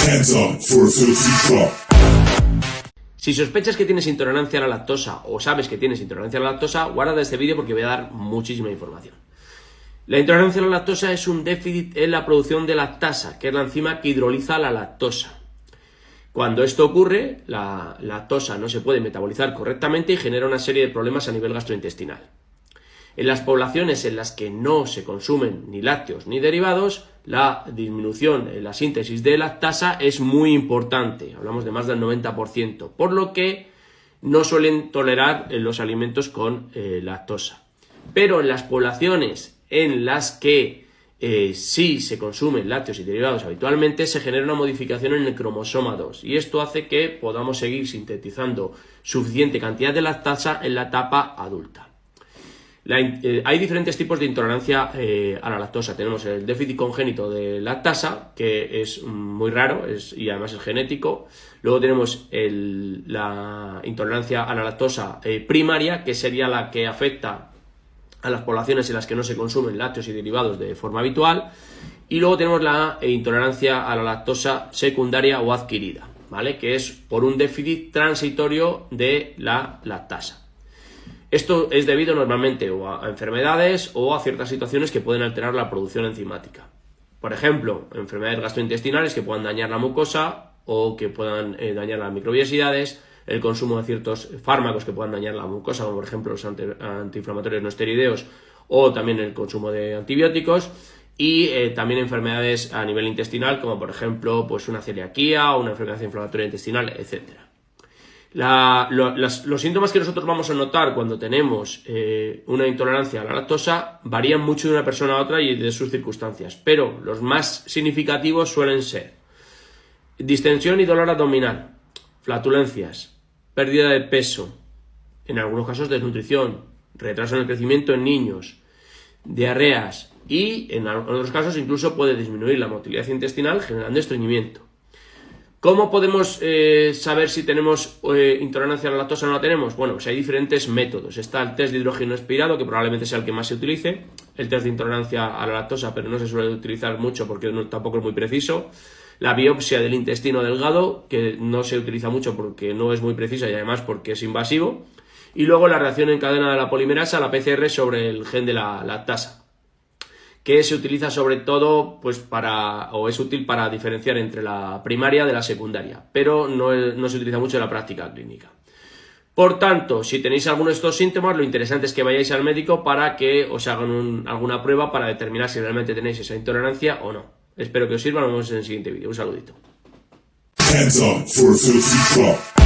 Hands up for a filthy fuck. Si sospechas que tienes intolerancia a la lactosa o sabes que tienes intolerancia a la lactosa, guarda este vídeo porque voy a dar muchísima información. La intolerancia a la lactosa es un déficit en la producción de lactasa, que es la enzima que hidroliza la lactosa. Cuando esto ocurre, la lactosa no se puede metabolizar correctamente y genera una serie de problemas a nivel gastrointestinal. En las poblaciones en las que no se consumen ni lácteos ni derivados, la disminución en la síntesis de lactasa es muy importante, hablamos de más del 90%, por lo que no suelen tolerar los alimentos con lactosa. Pero en las poblaciones en las que sí se consumen lácteos y derivados habitualmente, se genera una modificación en el cromosoma 2 y esto hace que podamos seguir sintetizando suficiente cantidad de lactasa en la etapa adulta. Hay diferentes tipos de intolerancia a la lactosa. Tenemos el déficit congénito de lactasa, que es muy raro y además es genético. Luego tenemos la intolerancia a la lactosa primaria, que sería la que afecta a las poblaciones en las que no se consumen lácteos y derivados de forma habitual. Y luego tenemos la intolerancia a la lactosa secundaria o adquirida, ¿vale? Que es por un déficit transitorio de la lactasa. Esto es debido normalmente o a enfermedades o a ciertas situaciones que pueden alterar la producción enzimática. Por ejemplo, enfermedades gastrointestinales que puedan dañar la mucosa o que puedan dañar las microbiosidades, el consumo de ciertos fármacos que puedan dañar la mucosa, como por ejemplo los antiinflamatorios no esteroideos o también el consumo de antibióticos, y también enfermedades a nivel intestinal, como por ejemplo pues una celiaquía o una enfermedad inflamatoria intestinal, etc. Los síntomas que nosotros vamos a notar cuando tenemos una intolerancia a la lactosa varían mucho de una persona a otra y de sus circunstancias, pero los más significativos suelen ser distensión y dolor abdominal, flatulencias, pérdida de peso, en algunos casos desnutrición, retraso en el crecimiento en niños, diarreas y en otros casos incluso puede disminuir la motilidad intestinal generando estreñimiento. ¿Cómo podemos saber si tenemos intolerancia a la lactosa o no la tenemos? Bueno, pues hay diferentes métodos. Está el test de hidrógeno expirado, que probablemente sea el que más se utilice, el test de intolerancia a la lactosa, pero no se suele utilizar mucho porque tampoco es muy preciso. La biopsia del intestino delgado, que no se utiliza mucho porque no es muy precisa y además porque es invasivo. Y luego la reacción en cadena de la polimerasa, la PCR, sobre el gen de la lactasa, que se utiliza sobre todo pues es útil para diferenciar entre la primaria de la secundaria, pero no se utiliza mucho en la práctica clínica. Por tanto, si tenéis alguno de estos síntomas, lo interesante es que vayáis al médico para que os hagan alguna prueba para determinar si realmente tenéis esa intolerancia o no. Espero que os sirva, nos vemos en el siguiente vídeo. Un saludito. Hands up for a filthy fuck.